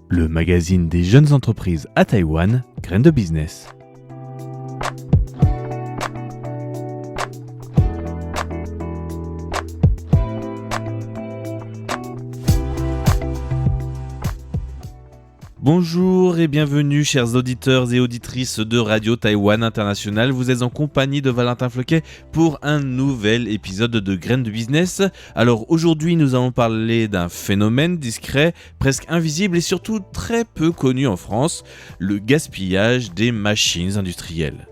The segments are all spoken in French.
Le magazine des jeunes entreprises à Taïwan, Graines de Business. Bonjour et bienvenue chers auditeurs et auditrices de Radio Taïwan International. Vous êtes en compagnie de Valentin Floquet pour un nouvel épisode de Graines de Business. Alors aujourd'hui nous allons parler d'un phénomène discret, presque invisible et surtout très peu connu en France, le gaspillage des machines industrielles.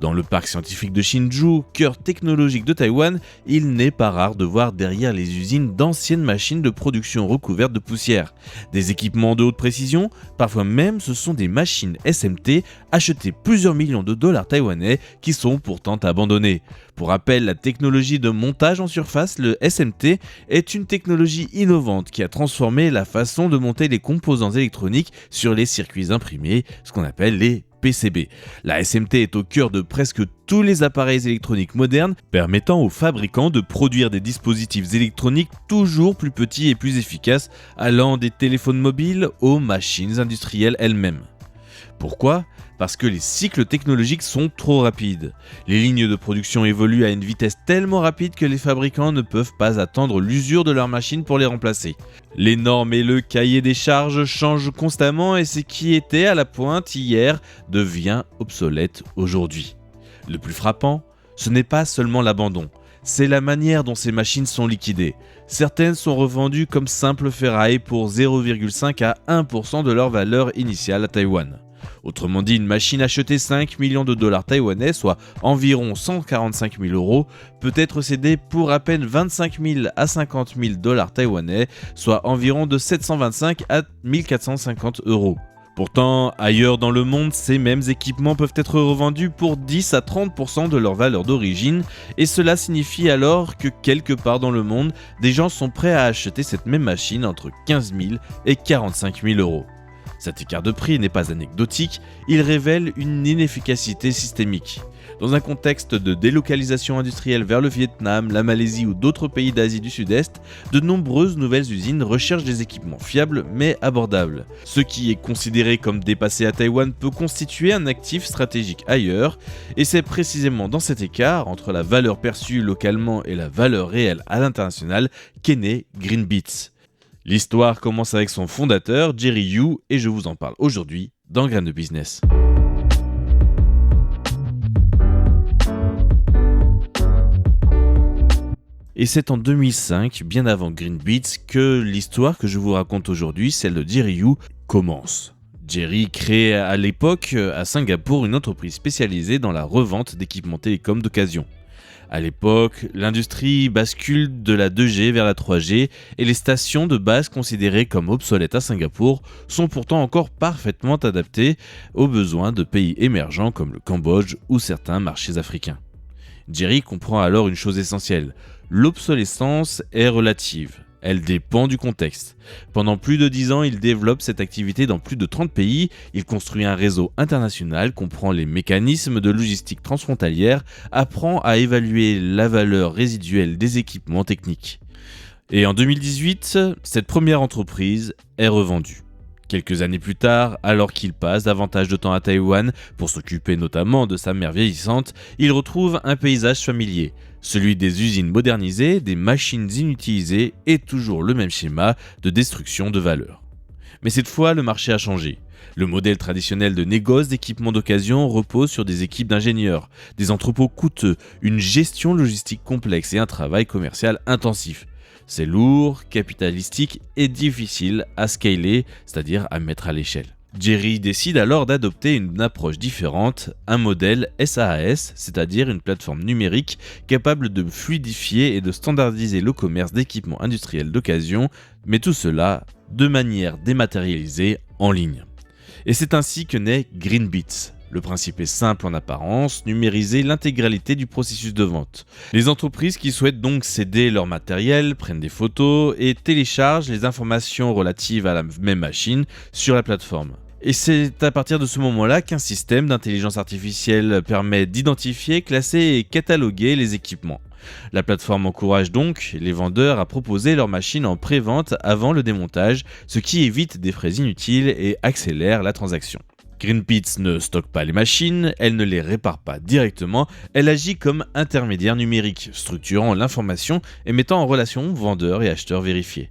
Dans le parc scientifique de Hsinchu, cœur technologique de Taïwan, il n'est pas rare de voir derrière les usines d'anciennes machines de production recouvertes de poussière. Des équipements de haute précision, parfois même ce sont des machines SMT achetées plusieurs millions de dollars taïwanais qui sont pourtant abandonnées. Pour rappel, la technologie de montage en surface, le SMT, est une technologie innovante qui a transformé la façon de monter les composants électroniques sur les circuits imprimés, ce qu'on appelle les PCB. La SMT est au cœur de presque tous les appareils électroniques modernes, permettant aux fabricants de produire des dispositifs électroniques toujours plus petits et plus efficaces, allant des téléphones mobiles aux machines industrielles elles-mêmes. Pourquoi ? Parce que les cycles technologiques sont trop rapides. Les lignes de production évoluent à une vitesse tellement rapide que les fabricants ne peuvent pas attendre l'usure de leurs machines pour les remplacer. Les normes et le cahier des charges changent constamment et ce qui était à la pointe hier devient obsolète aujourd'hui. Le plus frappant, ce n'est pas seulement l'abandon, c'est la manière dont ces machines sont liquidées. Certaines sont revendues comme simple ferraille pour 0,5 à 1% de leur valeur initiale à Taïwan. Autrement dit, une machine achetée 5 millions de dollars taïwanais, soit environ 145 000 euros, peut être cédée pour à peine 25 000 à 50 000 dollars taïwanais, soit environ de 725 à 1450 euros. Pourtant, ailleurs dans le monde, ces mêmes équipements peuvent être revendus pour 10 à 30% de leur valeur d'origine, et cela signifie alors que quelque part dans le monde, des gens sont prêts à acheter cette même machine entre 15 000 et 45 000 euros. Cet écart de prix n'est pas anecdotique, il révèle une inefficacité systémique. Dans un contexte de délocalisation industrielle vers le Vietnam, la Malaisie ou d'autres pays d'Asie du Sud-Est, de nombreuses nouvelles usines recherchent des équipements fiables mais abordables. Ce qui est considéré comme dépassé à Taïwan peut constituer un actif stratégique ailleurs, et c'est précisément dans cet écart entre la valeur perçue localement et la valeur réelle à l'international qu'est né Greenbeats. L'histoire commence avec son fondateur, Jerry Yu, et je vous en parle aujourd'hui dans Graines de Business. Et c'est en 2005, bien avant Greenbeats, que l'histoire que je vous raconte aujourd'hui, celle de Jerry Yu, commence. Jerry crée à l'époque à Singapour une entreprise spécialisée dans la revente d'équipements télécoms d'occasion. À l'époque, l'industrie bascule de la 2G vers la 3G et les stations de base considérées comme obsolètes à Singapour sont pourtant encore parfaitement adaptées aux besoins de pays émergents comme le Cambodge ou certains marchés africains. Jerry comprend alors une chose essentielle, l'obsolescence est relative. Elle dépend du contexte. Pendant plus de 10 ans, il développe cette activité dans plus de 30 pays. Il construit un réseau international, comprend les mécanismes de logistique transfrontalière, apprend à évaluer la valeur résiduelle des équipements techniques. Et en 2018, cette première entreprise est revendue. Quelques années plus tard, alors qu'il passe davantage de temps à Taïwan pour s'occuper notamment de sa mère vieillissante, il retrouve un paysage familier. Celui des usines modernisées, des machines inutilisées et toujours le même schéma de destruction de valeur. Mais cette fois, le marché a changé. Le modèle traditionnel de négoce d'équipements d'occasion repose sur des équipes d'ingénieurs, des entrepôts coûteux, une gestion logistique complexe et un travail commercial intensif. C'est lourd, capitalistique et difficile à scaler, c'est-à-dire à mettre à l'échelle. Jerry décide alors d'adopter une approche différente, un modèle SaaS, c'est-à-dire une plateforme numérique capable de fluidifier et de standardiser le commerce d'équipements industriels d'occasion, mais tout cela de manière dématérialisée en ligne. Et c'est ainsi que naît Greenbeats. Le principe est simple en apparence, numériser l'intégralité du processus de vente. Les entreprises qui souhaitent donc céder leur matériel prennent des photos et téléchargent les informations relatives à la même machine sur la plateforme. Et c'est à partir de ce moment-là qu'un système d'intelligence artificielle permet d'identifier, classer et cataloguer les équipements. La plateforme encourage donc les vendeurs à proposer leurs machines en pré-vente avant le démontage, ce qui évite des frais inutiles et accélère la transaction. Greenpeace ne stocke pas les machines, elle ne les répare pas directement, elle agit comme intermédiaire numérique, structurant l'information et mettant en relation vendeurs et acheteurs vérifiés.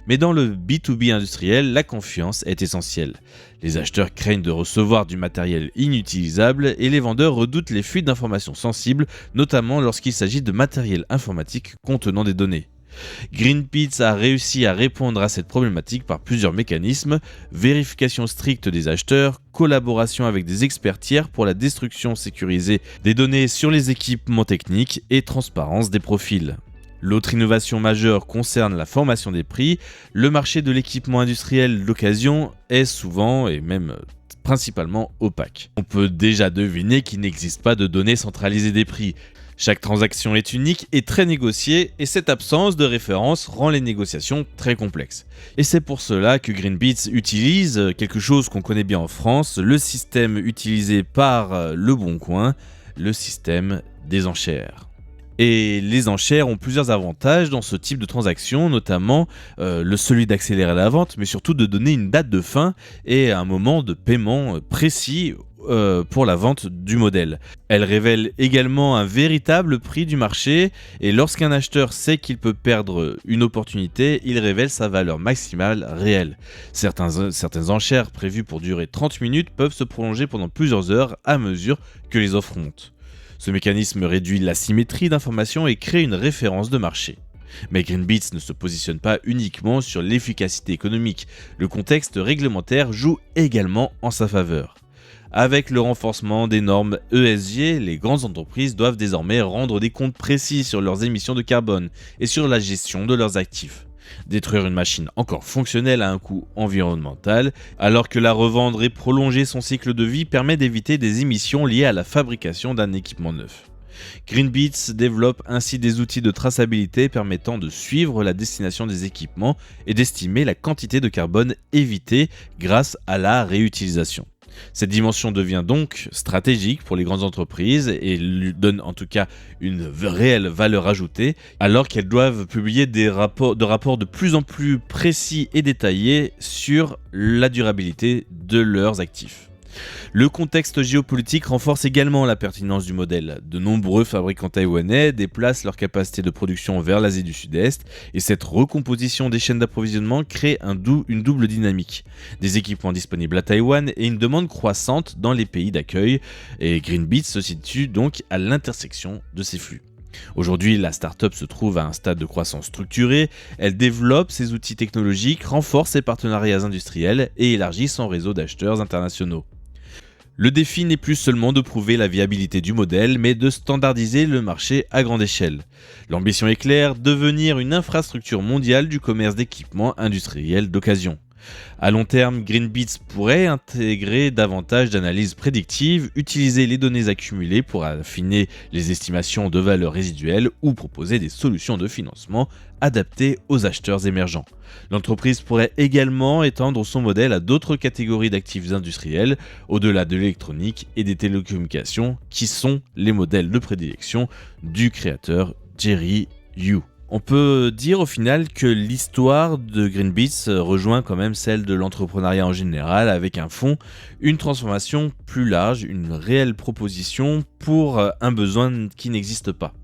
Mais dans le B2B industriel, la confiance est essentielle. Les acheteurs craignent de recevoir du matériel inutilisable et les vendeurs redoutent les fuites d'informations sensibles, notamment lorsqu'il s'agit de matériel informatique contenant des données. Greenpeace a réussi à répondre à cette problématique par plusieurs mécanismes: vérification stricte des acheteurs, collaboration avec des experts tiers pour la destruction sécurisée des données sur les équipements techniques et transparence des profils. L'autre innovation majeure concerne la formation des prix. Le marché de l'équipement industriel d'occasion est souvent et même principalement opaque. On peut déjà deviner qu'il n'existe pas de données centralisées des prix. Chaque transaction est unique et très négociée, et cette absence de référence rend les négociations très complexes. Et c'est pour cela que Greenpeace utilise quelque chose qu'on connaît bien en France, le système utilisé par Le Bon Coin, le système des enchères. Et les enchères ont plusieurs avantages dans ce type de transaction, notamment celui d'accélérer la vente, mais surtout de donner une date de fin et un moment de paiement précis pour la vente du modèle. Elle révèle également un véritable prix du marché, et lorsqu'un acheteur sait qu'il peut perdre une opportunité, il révèle sa valeur maximale réelle. Certaines enchères prévues pour durer 30 minutes peuvent se prolonger pendant plusieurs heures à mesure que les offres montent. Ce mécanisme réduit l'asymétrie d'information et crée une référence de marché. Mais Greenpeace ne se positionne pas uniquement sur l'efficacité économique, le contexte réglementaire joue également en sa faveur. Avec le renforcement des normes ESG, les grandes entreprises doivent désormais rendre des comptes précis sur leurs émissions de carbone et sur la gestion de leurs actifs. Détruire une machine encore fonctionnelle a un coût environnemental, alors que la revendre et prolonger son cycle de vie permet d'éviter des émissions liées à la fabrication d'un équipement neuf. Greenpeace développe ainsi des outils de traçabilité permettant de suivre la destination des équipements et d'estimer la quantité de carbone évitée grâce à la réutilisation. Cette dimension devient donc stratégique pour les grandes entreprises et lui donne en tout cas une réelle valeur ajoutée, alors qu'elles doivent publier des rapports de plus en plus précis et détaillés sur la durabilité de leurs actifs. Le contexte géopolitique renforce également la pertinence du modèle. De nombreux fabricants taïwanais déplacent leur capacité de production vers l'Asie du Sud-Est et cette recomposition des chaînes d'approvisionnement crée une double dynamique. Des équipements disponibles à Taïwan et une demande croissante dans les pays d'accueil, et Greenpeace se situe donc à l'intersection de ces flux. Aujourd'hui, la start-up se trouve à un stade de croissance structurée, elle développe ses outils technologiques, renforce ses partenariats industriels et élargit son réseau d'acheteurs internationaux. Le défi n'est plus seulement de prouver la viabilité du modèle, mais de standardiser le marché à grande échelle. L'ambition est claire, devenir une infrastructure mondiale du commerce d'équipements industriels d'occasion. À long terme, Greenpeace pourrait intégrer davantage d'analyses prédictives, utiliser les données accumulées pour affiner les estimations de valeur résiduelle ou proposer des solutions de financement adaptées aux acheteurs émergents. L'entreprise pourrait également étendre son modèle à d'autres catégories d'actifs industriels, au-delà de l'électronique et des télécommunications, qui sont les modèles de prédilection du créateur Jerry Yu. On peut dire au final que l'histoire de Greenpeace rejoint quand même celle de l'entrepreneuriat en général, avec un fond, une transformation plus large, une réelle proposition pour un besoin qui n'existe pas.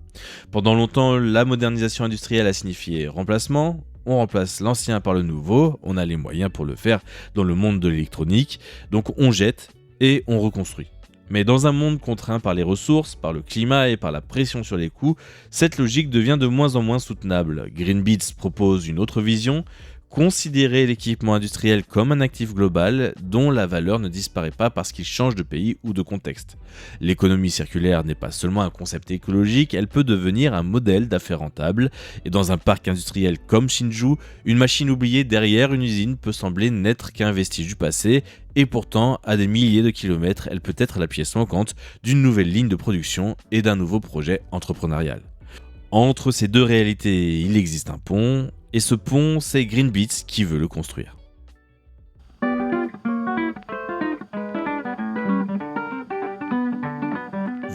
Pendant longtemps, la modernisation industrielle a signifié remplacement. On remplace l'ancien par le nouveau, on a les moyens pour le faire dans le monde de l'électronique, donc on jette et on reconstruit. Mais dans un monde contraint par les ressources, par le climat et par la pression sur les coûts, cette logique devient de moins en moins soutenable. Greenpeace propose une autre vision, considérer l'équipement industriel comme un actif global dont la valeur ne disparaît pas parce qu'il change de pays ou de contexte. L'économie circulaire n'est pas seulement un concept écologique, elle peut devenir un modèle d'affaires rentable, et dans un parc industriel comme Hsinchu, une machine oubliée derrière une usine peut sembler n'être qu'un vestige du passé, et pourtant, à des milliers de kilomètres, elle peut être la pièce manquante d'une nouvelle ligne de production et d'un nouveau projet entrepreneurial. Entre ces deux réalités, il existe un pont, et ce pont, c'est Greenpeace qui veut le construire.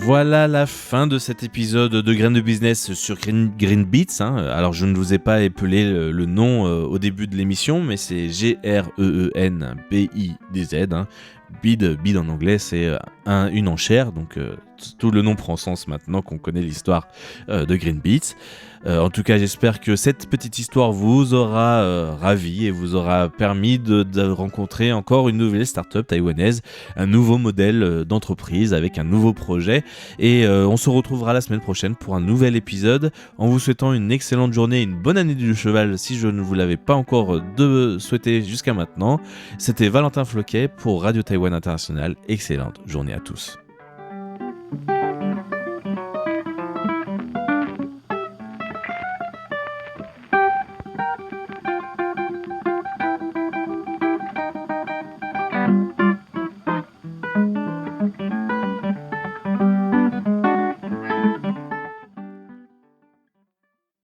Voilà la fin de cet épisode de Graines de Business sur Green Beats. Alors je ne vous ai pas épelé le nom au début de l'émission, mais c'est GREENBIDZ. Bid en anglais, c'est une enchère, donc tout le nom prend sens maintenant qu'on connaît l'histoire de Green Beats. En tout cas, j'espère que cette petite histoire vous aura ravi et vous aura permis de rencontrer encore une nouvelle start-up taïwanaise, un nouveau modèle d'entreprise avec un nouveau projet. Et on se retrouvera la semaine prochaine pour un nouvel épisode, en vous souhaitant une excellente journée, une bonne année du cheval si je ne vous l'avais pas encore souhaité jusqu'à maintenant. C'était Valentin Floquet pour Radio Taïwan International. Excellente journée à tous.